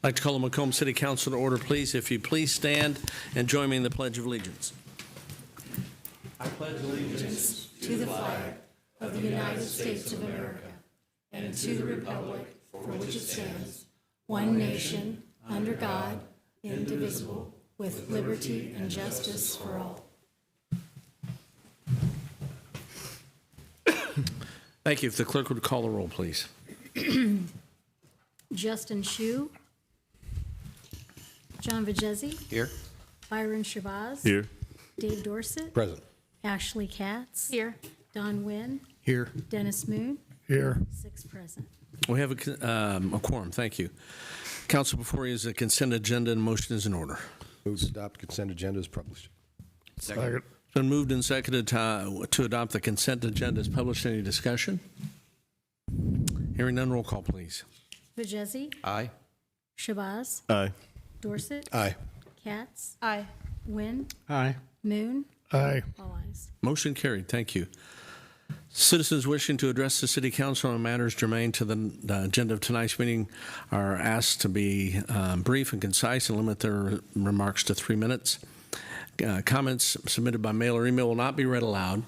I'd like to call the Macomb City Council to order, please. If you please stand and join me in the Pledge of Allegiance. I pledge allegiance to the flag of the United States of America and to the republic for which it stands, one nation, under God, indivisible, with liberty and justice for all. Thank you. If the clerk would call the roll, please. Justin Shu, John Vajezi, Here. Byron Shabazz, Here. Dave Dorsett, Present. Ashley Katz, here, Don Wynn, Here. Dennis Moon, Here. 6 present. We have a quorum. Thank you. Council, before you is a consent agenda, and motion is in order. Move to adopt consent agenda as published. Second. It's been moved and seconded to adopt the consent agenda as published. Any discussion? Hearing none, roll call, please. Vajezi, Aye. Shabazz, Aye. Dorsett, Aye. Katz, Aye, Wynn, Aye. Moon, Aye. all ayes. Motion carried. Thank you. Citizens wishing to address the City Council on matters germane to the agenda of tonight's meeting are asked to be brief and concise and limit their remarks to 3 minutes. Comments submitted by mail or email will not be read aloud,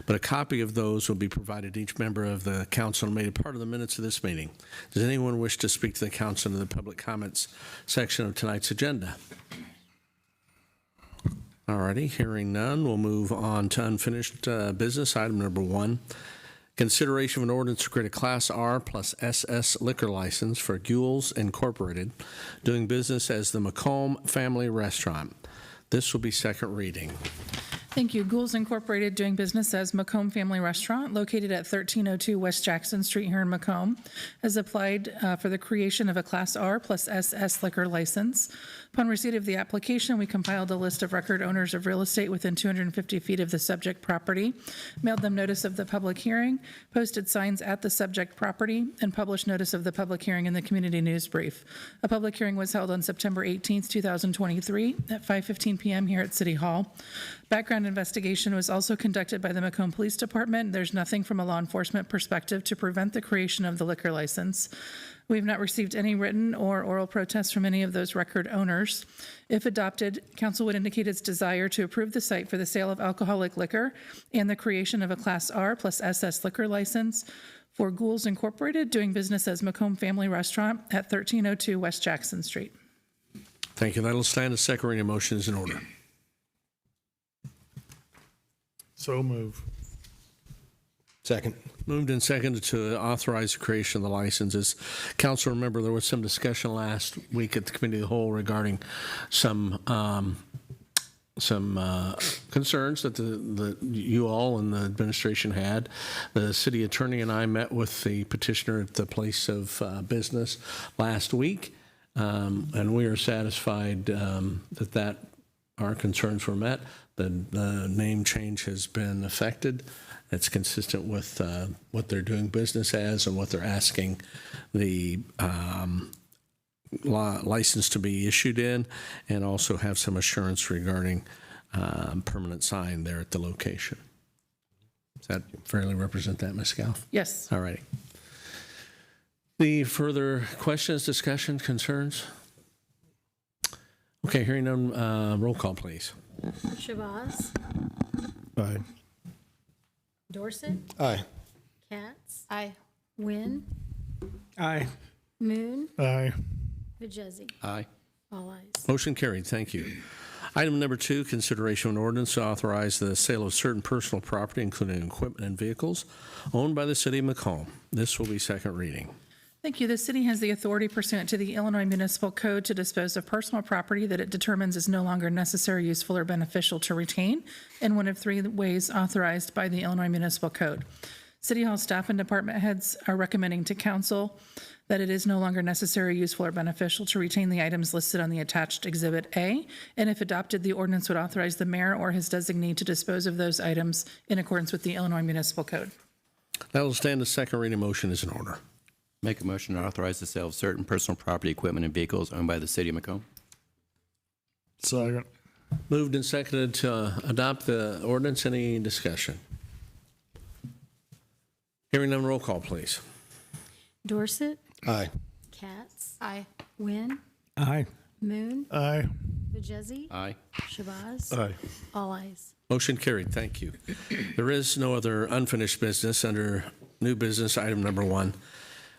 but a copy of those will be provided to each member of the council and made a part of the minutes of this meeting. Does anyone wish to speak to the council in the public comments section of tonight's agenda? Alrighty, hearing none, we'll move on to unfinished business. Item number 1, consideration of an ordinance to create a Class R plus SS liquor license for Gules Incorporated, doing business as the Macomb Family Restaurant. This will be second reading. Thank you. Gules Incorporated, doing business as Macomb Family Restaurant, located at 1302 West Jackson Street here in Macomb, has applied for the creation of a Class R plus SS liquor license. Upon receipt of the application, we compiled a list of record owners of real estate within 250 feet of the subject property, mailed them notice of the public hearing, posted signs at the subject property, and published notice of the public hearing in the community news brief. A public hearing was held on September 18th, 2023 at 5:15 p.m. here at City Hall. Background investigation was also conducted by the Macomb Police Department. There's nothing from a law enforcement perspective to prevent the creation of the liquor license. We have not received any written or oral protests from any of those record owners. If adopted, council would indicate its desire to approve the site for the sale of alcoholic liquor and the creation of a Class R plus SS liquor license for Gules Incorporated, doing business as Macomb Family Restaurant at 1302 West Jackson Street. Thank you. That'll stand. A second reading motion is in order. So move. Second. Moved and seconded to authorize the creation of the licenses. Council, remember there was some discussion last week at the committee of the whole regarding some concerns that you all and the administration had. The city attorney and I met with the petitioner at the place of business last week, and we are satisfied that our concerns were met. The name change has been effected. It's consistent with what they're doing business as and what they're asking the license to be issued in, and also have some assurance regarding permanent sign there at the location. Does that fairly represent that, Ms. Goff? Yes. All righty. The further questions, discussion, concerns? Okay, hearing none, roll call, please. Shabazz, Aye. Dorsett, Aye. Katz, Aye, Wynn, Aye. Moon, Aye. Vajezi, Aye. all ayes. Motion carried. Thank you. Item number 2, consideration of an ordinance to authorize the sale of certain personal property, including equipment and vehicles, owned by the city of Macomb. This will be second reading. Thank you. The city has the authority pursuant to the Illinois Municipal Code to dispose of personal property that it determines is no longer necessary, useful, or beneficial to retain in one of 3 ways authorized by the Illinois Municipal Code. City Hall staff and department heads are recommending to council that it is no longer necessary, useful, or beneficial to retain the items listed on the attached Exhibit A, and if adopted, the ordinance would authorize the mayor or his designee to dispose of those items in accordance with the Illinois Municipal Code. That will stand. The second reading motion is in order. Make a motion to authorize the sale of certain personal property, equipment, and vehicles owned by the city of Macomb. Second. Moved and seconded to adopt the ordinance. Any discussion? Hearing none, roll call, please. Dorsett, Aye. Katz, Aye, Wynn, Aye. Moon, Aye. Vajezi, Aye. Shabazz. Aye. All ayes. Motion carried. Thank you. There is no other unfinished business under new business item number 1.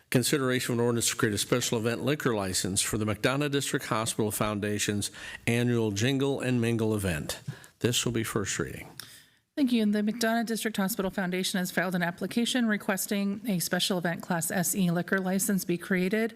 Consideration of an ordinance to create a special event liquor license for the McDonough District Hospital Foundation's annual Jingle and Mingle event. This will be first reading. Thank you. And the McDonough District Hospital Foundation has filed an application requesting a special event Class SE liquor license be created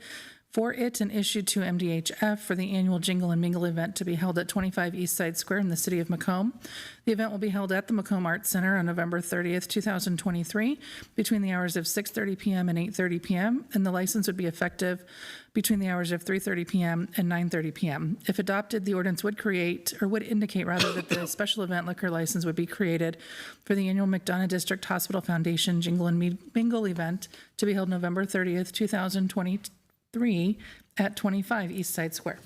for it and issued to MDHF for the annual Jingle and Mingle event to be held at 25 East Side Square in the city of Macomb. The event will be held at the Macomb Arts Center on November 30th, 2023, between the hours of 6:30 p.m. and 8:30 p.m., and the license would be effective between the hours of 3:30 p.m. and 9:30 p.m. If adopted, the ordinance would indicate that the special event liquor license would be created for the annual McDonough District Hospital Foundation Jingle and Mingle event to be held November 30th, 2023, at 25 East Side Square.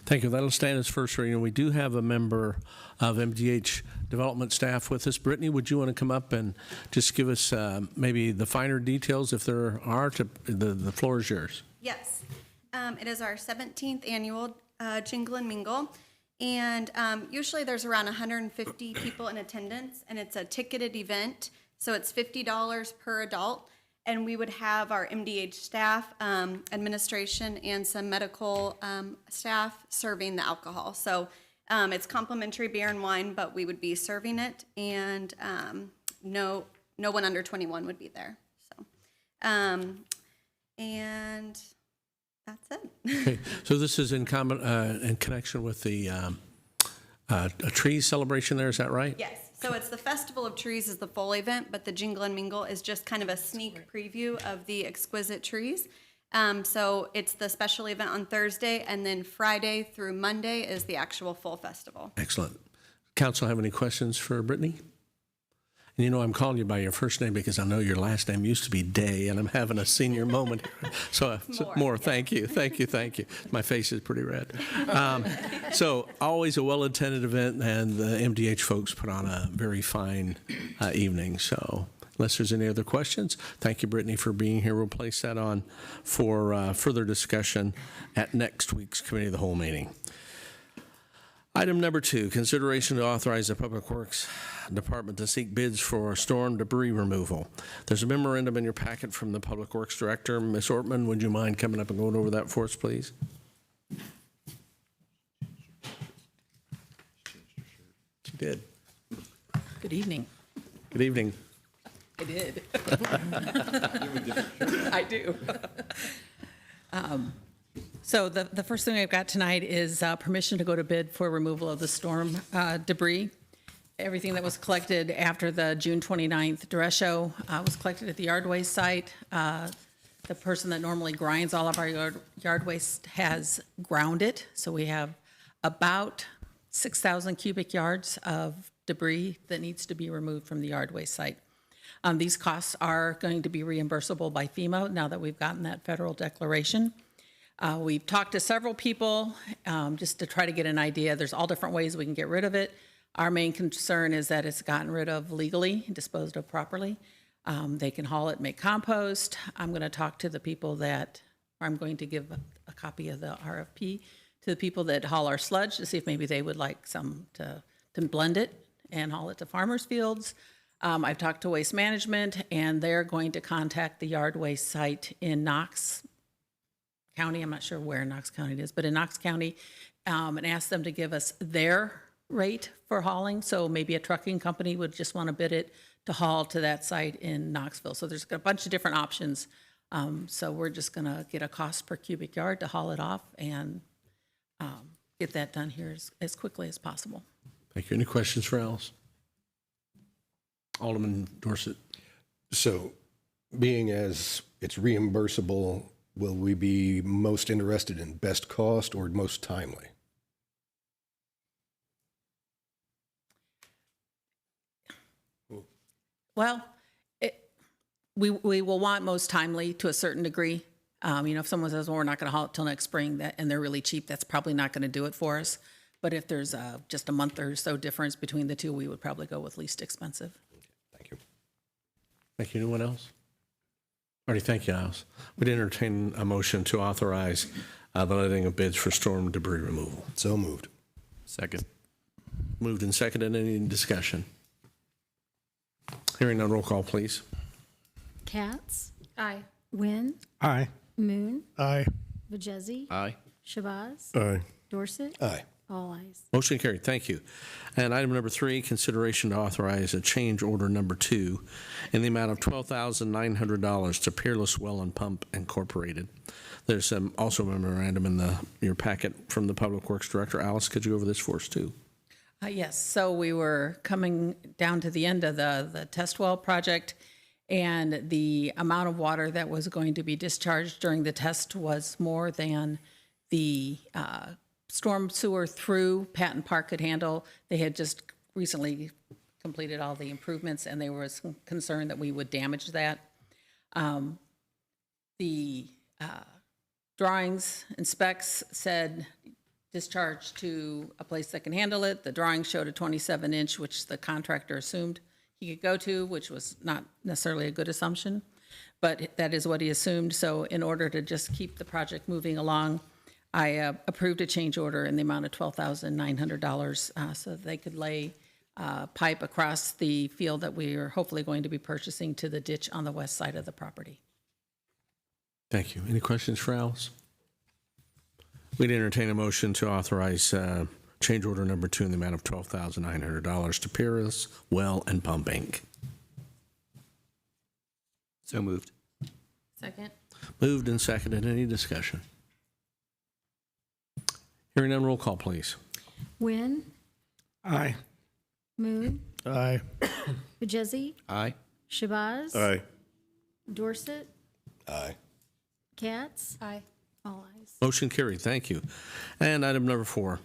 Thank you. That'll stand as first reading. We do have a member of MDH development staff with us. Brittany, would you want to come up and just give us maybe the finer details, if there are? The floor is yours. Yes. It is our 17th annual Jingle and Mingle. And usually there's around 150 people in attendance, and it's a ticketed event. So it's $50 per adult. And we would have our MDH staff, administration, and some medical staff serving the alcohol. So it's complimentary beer and wine, but we would be serving it, and no one under 21 would be there. So, and that's it. Okay. So this is in connection with the a tree celebration there, is that right? Yes. So it's the Festival of Trees is the full event, but the Jingle and Mingle is just kind of a sneak preview of the exquisite trees. So it's the special event on Thursday, and then Friday through Monday is the actual full festival. Excellent. Council have any questions for Brittany? And you know, I'm calling you by your first name because I know your last name used to be Day, and I'm having a senior moment here. So more. Thank you. My face is pretty red. So always a well-attended event, and the MDH folks put on a very fine evening. So unless there's any other questions, thank you, Brittany, for being here. We'll place that on for further discussion at next week's Committee of the Whole meeting. Item number 2, consideration to authorize the Public Works Department to seek bids for storm debris removal. There's a memorandum in your packet from the Public Works Director. Ms. Ortman, would you mind coming up and going over that for us, please? She did. Good evening. Good evening. I did. I do. So the first thing I've got tonight is permission to go to bid for removal of the storm debris. Everything that was collected after the June 29th duress show was collected at the yard waste site. The person that normally grinds all of our yard waste has ground it. So we have about 6,000 cubic yards of debris that needs to be removed from the yard waste site. These costs are going to be reimbursable by FEMA now that we've gotten that federal declaration. We've talked to several people just to try to get an idea. There's all different ways we can get rid of it. Our main concern is that it's gotten rid of legally, disposed of properly. They can haul it, make compost. I'm going to talk to the people I'm going to give a copy of the RFP to the people that haul our sludge to see if maybe they would like some to blend it and haul it to farmers' fields. I've talked to Waste Management, and they're going to contact the yard waste site in Knox County. I'm not sure where in Knox County it is, but in Knox County, and ask them to give us their rate for hauling. So maybe a trucking company would just want to bid it to haul to that site in Knoxville. So there's a bunch of different options. So we're just going to get a cost per cubic yard to haul it off and get that done here as quickly as possible. Thank you. Any questions for Alice? Alderman Dorsett. So being as it's reimbursable, will we be most interested in best cost or most timely? Well, we will want most timely to a certain degree. If someone says, well, we're not going to haul it till next spring, and they're really cheap, that's probably not going to do it for us. But if there's just a month or so difference between the two, we would probably go with least expensive. Thank you. Thank you. Anyone else? Already, thank you, Alice. We'd entertain a motion to authorize the letting of bids for storm debris removal. So moved. Second. Moved and seconded. Any discussion? Hearing none, roll call, please. Katz, Aye. Wynn, Aye. Moon, Aye. Vajezi, Aye. Shabazz, Aye. Dorset, Aye. all ayes. Motion carried. Thank you. And item number 3, consideration to authorize a change order number 2 in the amount of $12,900 to Peerless Well and Pump Incorporated. There's also a memorandum in your packet from the Public Works Director. Alice, could you go over this for us, too? Yes, so we were coming down to the end of the test well project, and the amount of water that was going to be discharged during the test was more than the storm sewer through Patton Park could handle. They had just recently completed all the improvements, and there was concern that we would damage that. The drawings and specs said discharge to a place that can handle it. The drawing showed a 27-inch, which the contractor assumed he could go to, which was not necessarily a good assumption, but that is what he assumed. So in order to just keep the project moving along, I approved a change order in the amount of $12,900 so that they could lay pipe across the field that we are hopefully going to be purchasing to the ditch on the west side of the property. Thank you. Any questions for Alice? We'd entertain a motion to authorize change order number 2 in the amount of $12,900 to Peerless Well and Pump, Inc. So moved. Second. Moved and seconded. Any discussion? Hearing none, roll call, please. Wynn, Aye. Moon, Aye. Vajezi, Aye. Shabazz, Aye. Dorset, Aye. Katz, Aye. all ayes. Motion carried. Thank you. And item number 4,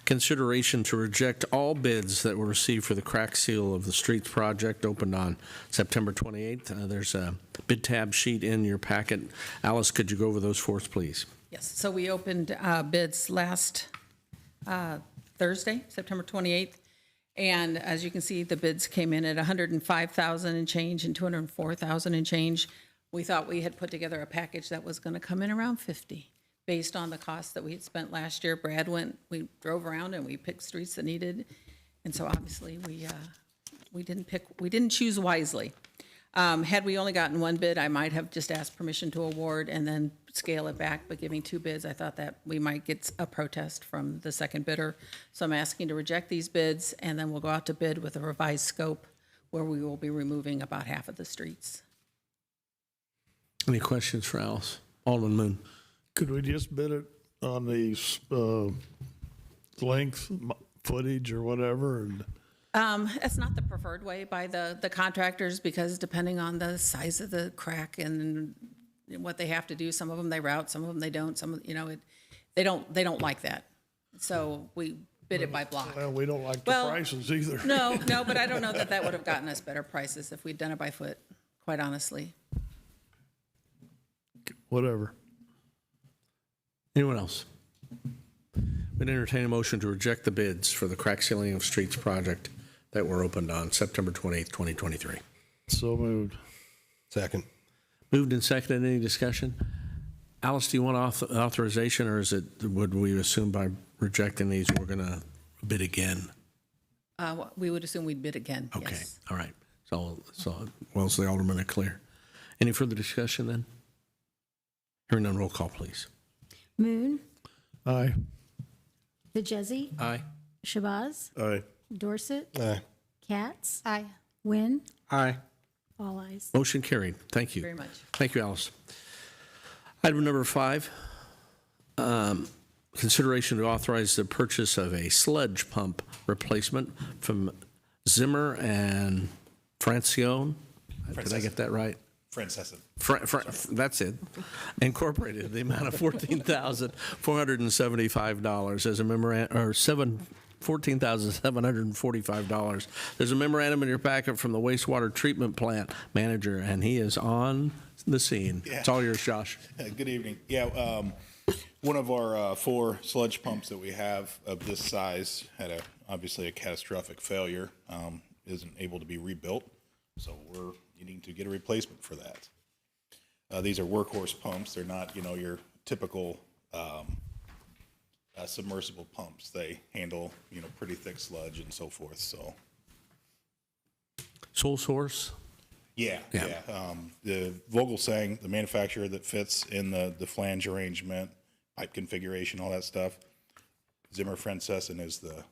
consideration to reject all bids that were received for the crack seal of the streets project opened on September 28th. There's a bid tab sheet in your packet. Alice, could you go over those for us, please? Yes, so we opened bids last Thursday, September 28th, and as you can see, the bids came in at $105,000 and change and $204,000 and change. We thought we had put together a package that was going to come in around $50,000 based on the cost that we had spent last year. We drove around and we picked streets that needed, and so obviously we didn't choose wisely. Had we only gotten one bid, I might have just asked permission to award and then scale it back, but giving 2 bids, I thought that we might get a protest from the second bidder. So I'm asking to reject these bids, and then we'll go out to bid with a revised scope where we will be removing about half of the streets. Any questions for Alice? Alderman Moon. Could we just bid it on the length, footage, or whatever? And That's not the preferred way by the contractors, because depending on the size of the crack and what they have to do, some of them they route, some of them they don't. They don't like that. So we bid it by block. well, we don't like the Well, prices either. No, but I don't know that would have gotten us better prices if we'd done it by foot, quite honestly. Whatever. Anyone else? We'd entertain a motion to reject the bids for the crack sealing of streets project that were opened on September 28th, 2023. So moved. Second. Moved and seconded. Any discussion? Alice, do you want authorization, or would we assume by rejecting these we're going to bid again? We would assume we'd bid again, Okay. yes. All right. So well, the aldermen are clear. Any further discussion then? Hearing none, roll call, please. Moon, Aye. Vajezi, Aye. Shabazz, Aye. Dorset, Aye. Katz, Aye. Wynn, Aye. all ayes. Motion carried. Thank you. Very much. Thank you, Alice. Item number 5, consideration to authorize the purchase of a sludge pump replacement from Zimmer and Francione. Did I get that right? Francesson. That's it. Incorporated, the amount of $14,475 as a memorandum, or $14,745. There's a memorandum in your packet from the wastewater treatment plant manager, and he is on the scene. Yeah. It's all yours, Josh. Good evening. Yeah, one of our 4 sludge pumps that we have of this size had obviously a catastrophic failure, isn't able to be rebuilt, so we're needing to get a replacement for that. These are workhorse pumps. They're not, your typical submersible pumps. They handle, pretty thick sludge and so forth, so. Sole source? Yeah. The Vogelsang, the manufacturer that fits in the flange arrangement, pipe configuration, all that stuff, Zimmer Francessen is the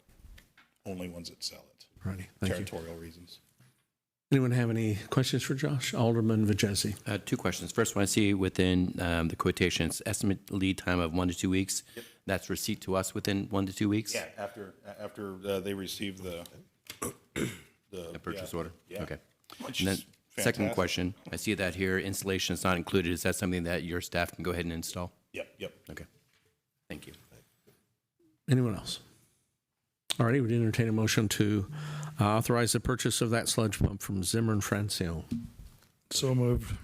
only ones that sell it. Righty, thank you. Territorial reasons. Anyone have any questions for Josh? Alderman Vajezi. Two questions. First one, I see within the quotations, estimate lead time of 1 to 2 weeks. Yep. That's receipt to us within 1 to 2 weeks? Yeah, after they receive the Purchase order? Yeah. Okay. Which And then, is second fantastic. question, I see that here, installation is not included. Is that something that your staff can go ahead and install? Yep. Okay. Thank you. Anyone else? All righty, we'd entertain a motion to authorize the purchase of that sludge pump from Zimmer and Francione. So moved.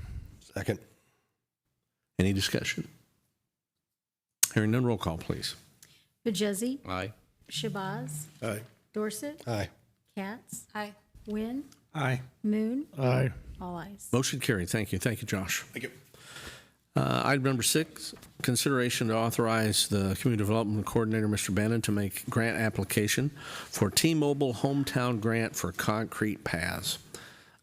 Second. Any discussion? Hearing none, roll call, please. Vajezi, Aye. Shabazz, Aye. Dorset, Aye. Katz. Aye. Wynn, Aye. Moon, Aye. all ayes. Motion carried. Thank you. Thank you, Josh. Thank you. Item number 6, consideration to authorize the Community Development Coordinator, Mr. Bannon, to make grant application for T-Mobile Hometown Grant for concrete paths.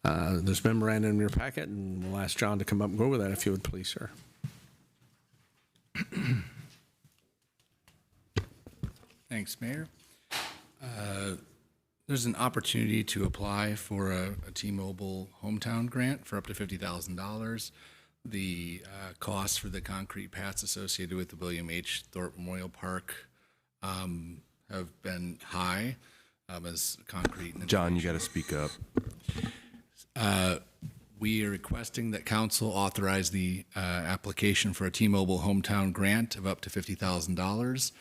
There's memorandum in your packet, and we'll ask John to come up and go over that if you would please, sir. Thanks, Mayor. There's an opportunity to apply for a T-Mobile hometown grant for up to $50,000. The costs for the concrete paths associated with the William H. Thorpe Memorial Park have been high as concrete. And John, you got to speak up. We are requesting that council authorize the application for a T-Mobile hometown grant of up to $50,000.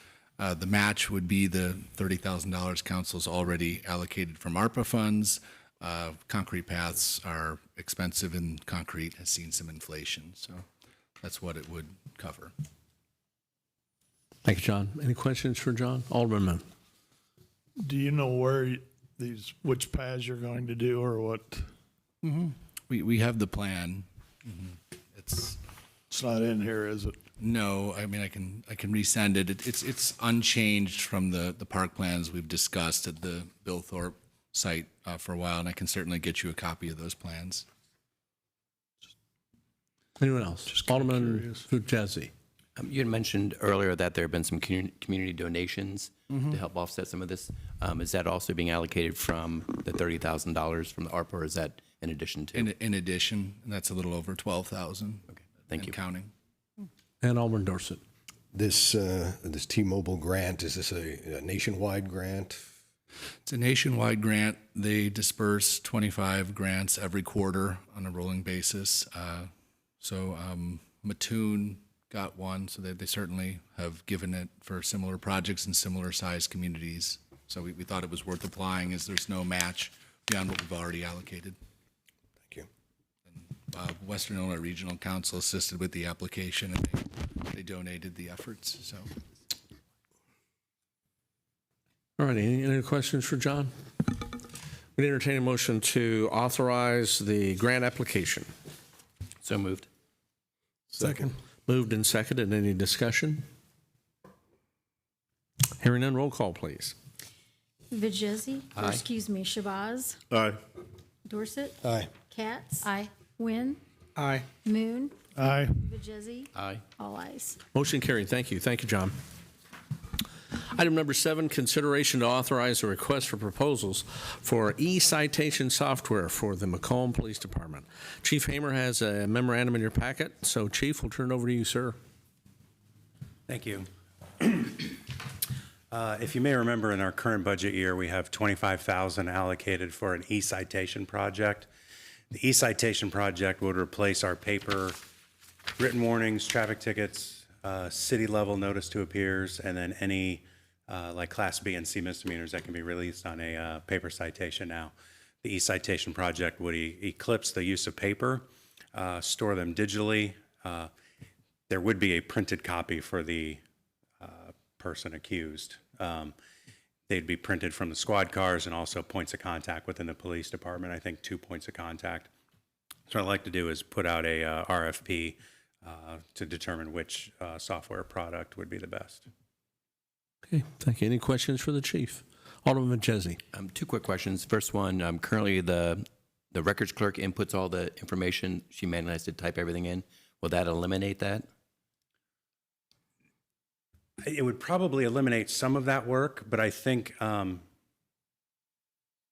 The match would be the $30,000 council's already allocated from ARPA funds. Concrete paths are expensive, and concrete has seen some inflation, so that's what it would cover. Thank you, John. Any questions for John? Alderman Moon. Do you know where which paths you're going to do or what? We have the plan. It's not in here, is it? no, I mean I can resend it. It's unchanged from the park plans we've discussed at the Bill Thorpe site for a while, and I can certainly get you a copy of those plans. Anyone else? Alderman Vajezi. You had mentioned earlier that there have been some community donations to help offset some of this. Is that also being allocated from the $30,000 from the ARPA, or is that in addition to? In addition, and that's a little over 12,000. Okay, thank you. Counting. And Alderman Dorset. This T-Mobile grant, is this a nationwide grant? It's a nationwide grant. They disperse 25 grants every quarter on a rolling basis. So Mattoon got one, so they certainly have given it for similar projects in similar sized communities. So we thought it was worth applying, as there's no match beyond what we've already allocated. Thank you. Western Illinois Regional Council assisted with the application, and they donated the efforts. So. All right, any other questions for John? We entertain a motion to authorize the grant application. So moved. Second. Moved and seconded. Any discussion? Hearing none, roll call, please. Vajezi, or excuse me, Shabazz, Aye. Dorset, Aye. Katz. Aye. Wynn, Aye. Moon, Aye. Vajezi, Aye. all ayes. Motion carried. Thank you. Thank you, John. Item number 7, consideration to authorize a request for proposals for e-citation software for the Macomb Police Department. Chief Hamer has a memorandum in your packet, so Chief, we'll turn it over to you, sir. Thank you. If you may remember, in our current budget year, we have $25,000 allocated for an e-citation project. The e-citation project would replace our paper written warnings, traffic tickets, city-level notice to appears, and then any like Class B and C misdemeanors that can be released on a paper citation now. The e-citation project would eclipse the use of paper, store them digitally. There would be a printed copy for the person accused. They'd be printed from the squad cars and also points of contact within the police department. I think 2 points of contact. So what I'd like to do is put out a RFP to determine which software product would be the best. Okay, thank you. Any questions for the chief? Alderman Jesse. Two quick questions. First one, currently the records clerk inputs all the information. She manually has to type everything in. Will that eliminate that? It would probably eliminate some of that work, but I think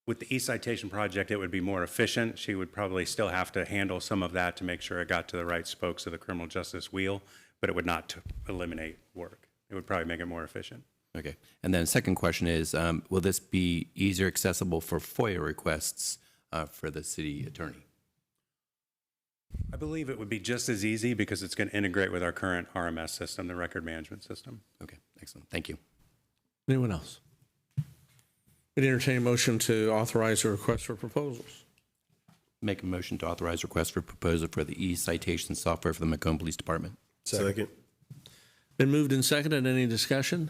with the e-citation project, it would be more efficient. She would probably still have to handle some of that to make sure it got to the right spokes of the criminal justice wheel, but it would not eliminate work. It would probably make it more efficient. Okay. And then second question is, will this be easier accessible for FOIA requests for the city attorney? I believe it would be just as easy because it's going to integrate with our current RMS system, the record management system. Okay, excellent. Thank you. Anyone else? Would entertain a motion to authorize a request for proposals. Make a motion to authorize request for proposal for the e-citation software for the Macomb Police Department. Second. Been moved and seconded. Any discussion?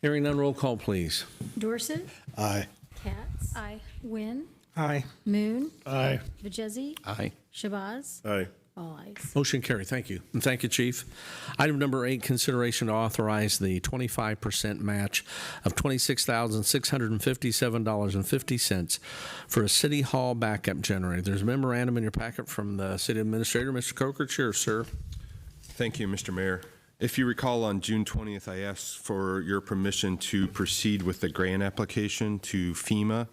Hearing none, roll call, please. Dorset, Aye. Katz. Aye. Wynn, Aye. Moon, Aye. Vijezi, Aye. Shabazz, Aye. all ayes. Motion carried. Thank you. And thank you, Chief. Item number 8, consideration to authorize the 25% match of $26,657.50 for a City Hall backup generator. There's a memorandum in your packet from the City Administrator. Mr. Coker, yours, sir. Thank you, Mr. Mayor. If you recall, on June 20th, I asked for your permission to proceed with the grant application to FEMA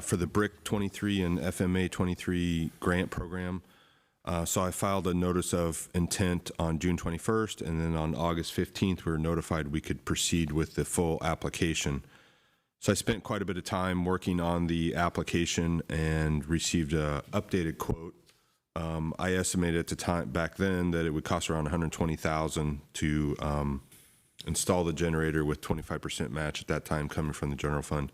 for the BRIC 23 and FMA 23 grant program. So I filed a notice of intent on June 21st, and then on August 15th, we were notified we could proceed with the full application. So I spent quite a bit of time working on the application and received an updated quote. I estimated at the time back then that it would cost around $120,000 to install the generator with 25% match at that time coming from the general fund.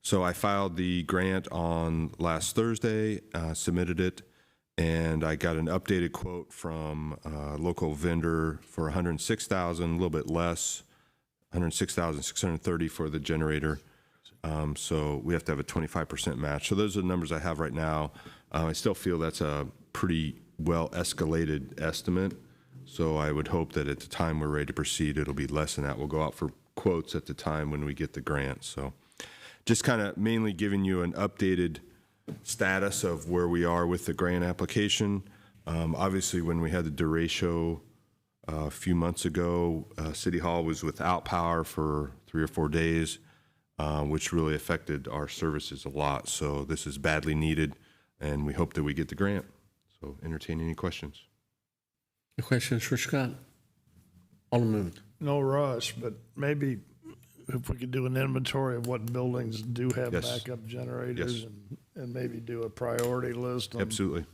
So I filed the grant on last Thursday, submitted it, and I got an updated quote from a local vendor for $106,000, a little bit less, $106,630 for the generator. So we have to have a 25% match. So those are the numbers I have right now. I still feel that's a pretty well escalated estimate. So I would hope that at the time we're ready to proceed, it'll be less than that. We'll go out for quotes at the time when we get the grant. So just kind of mainly giving you an updated status of where we are with the grant application. Obviously, when we had the derecho a few months ago, City Hall was without power for 3 or 4 days, which really affected our services a lot. So this is badly needed, and we hope that we get the grant. So entertain any questions. Questions for Scott? Alderman Moon. No rush, but maybe if we could do an inventory of what buildings do have Yes. backup generators Yes. and maybe do a priority list on. Absolutely.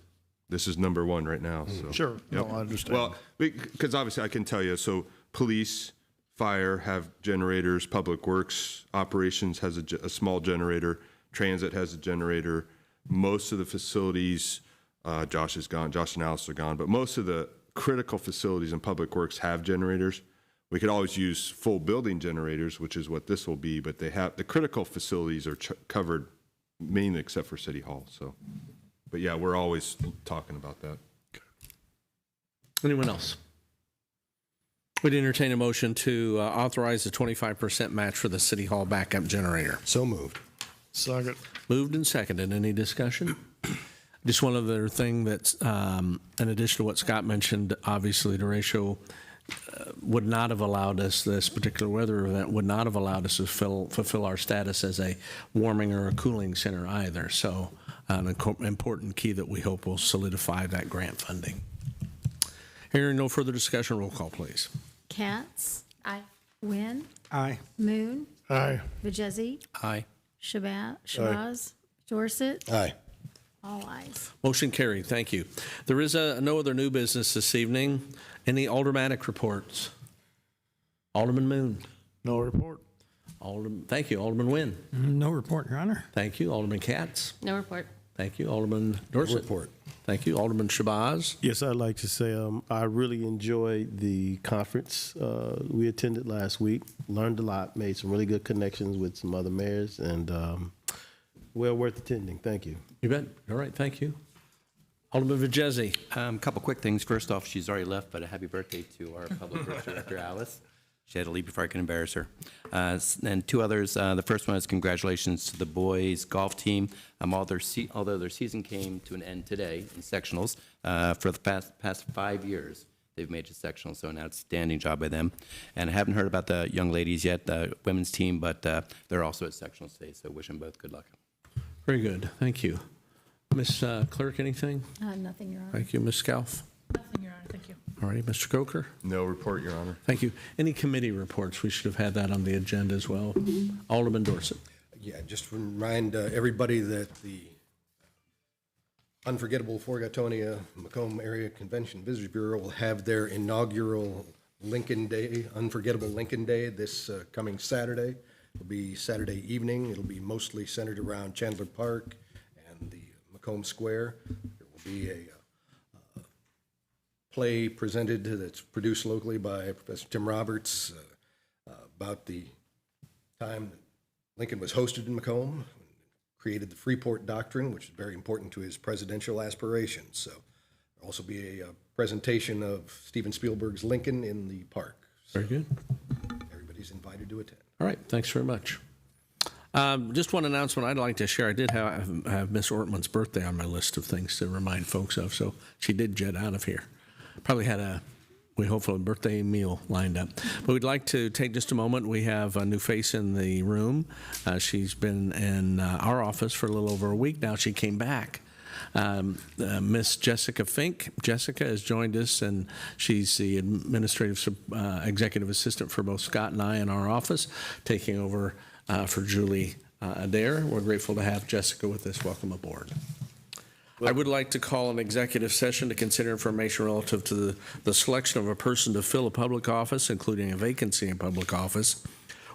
This is number one right now. So. Sure. No, Yep. I understand. Well, because obviously I can tell you, so police, fire have generators, public works operations has a small generator, transit has a generator. Most of the facilities, Josh is gone, Josh and Alice are gone, but most of the critical facilities in public works have generators. We could always use full building generators, which is what this will be, but they have, the critical facilities are covered mainly except for City Hall. So, but yeah, we're always talking about that. Anyone else? Would entertain a motion to authorize the 25% match for the City Hall backup generator. So moved. Second. Moved and seconded. Any discussion? Just one other thing that's, in addition to what Scott mentioned, obviously the ratio would not have allowed us, this particular weather event would not have allowed us to fulfill our status as a warming or a cooling center either. So an important key that we hope will solidify that grant funding. Hearing no further discussion, roll call, please. Katz, Aye. Wynn, Aye. Moon, Aye. Vijezi, Aye. Shabazz, Dorset, Aye. all ayes. Motion carried. Thank you. There is no other new business this evening. Any aldermanic reports? Alderman Moon. No report. Thank you. Alderman Wynn. No report, Your Honor. Thank you. Alderman Katz. No report. Thank you. Alderman Dorset. Report. Thank you. Alderman Shabazz. Yes, I'd like to say I really enjoyed the conference we attended last week. Learned a lot, made some really good connections with some other mayors, and well worth attending. Thank you. You bet. All right. Thank you. Alderman Vajezzi. A couple quick things. First off, she's already left, but a happy birthday to our Public Works Director, Alice. She had to leave before I could embarrass her. And two others. The first one is congratulations to the boys golf team. Although their season came to an end today in sectionals, for the past 5 years, they've made it sectional, so an outstanding job by them. And I haven't heard about the young ladies yet, the women's team, but they're also at sectional today, so wish them both good luck. Very good. Thank you. Ms. Clerk, anything? Nothing, Your Honor. Thank you. Ms. Scalf? Nothing, Your Honor. Thank you. All righty. Mr. Coker? No report, Your Honor. Thank you. Any committee reports? We should have had that on the agenda as well. Alderman Dorsett. Yeah, just remind everybody that the Unforgettable Forgatonia Macomb Area Convention Visitors Bureau will have their inaugural Lincoln Day, Unforgettable Lincoln Day, this coming Saturday. It'll be Saturday evening. It'll be mostly centered around Chandler Park and the Macomb Square. There will be a play presented that's produced locally by Professor Tim Roberts about the time that Lincoln was hosted in Macomb, created the Freeport Doctrine, which is very important to his presidential aspirations. So there'll also be a presentation of Steven Spielberg's Lincoln in the park. So Very good. everybody's invited to attend. All right. Thanks very much. Just one announcement I'd like to share. I did have Miss Ortman's birthday on my list of things to remind folks of, so she did jet out of here. Probably had we hopefully a birthday meal lined up. But we'd like to take just a moment. We have a new face in the room. She's been in our office for a little over a week now. She came back. Miss Jessica Fink. Jessica has joined us, and she's the administrative executive assistant for both Scott and I in our office, taking over for Julie Adair. We're grateful to have Jessica with us. Welcome aboard. I would like to call an executive session to consider information relative to the selection of a person to fill a public office, including a vacancy in public office,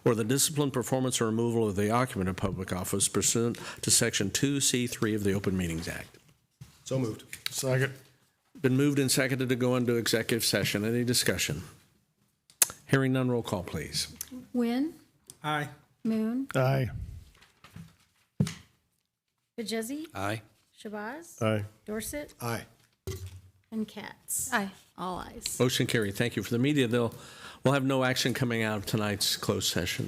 or the discipline, performance, or removal of the occupant of public office pursuant to Section 2C3 of the Open Meetings Act. So moved. Second. Been moved and seconded to go into executive session. Any discussion? Hearing none, roll call, please. Wynn? Aye. Moon? Aye. Vajezzi? Aye. Shabazz? Aye. Dorsett? Aye. And Katz? Aye. All ayes. Motion carried. Thank you. For the media, we'll have no action coming out of tonight's closed session.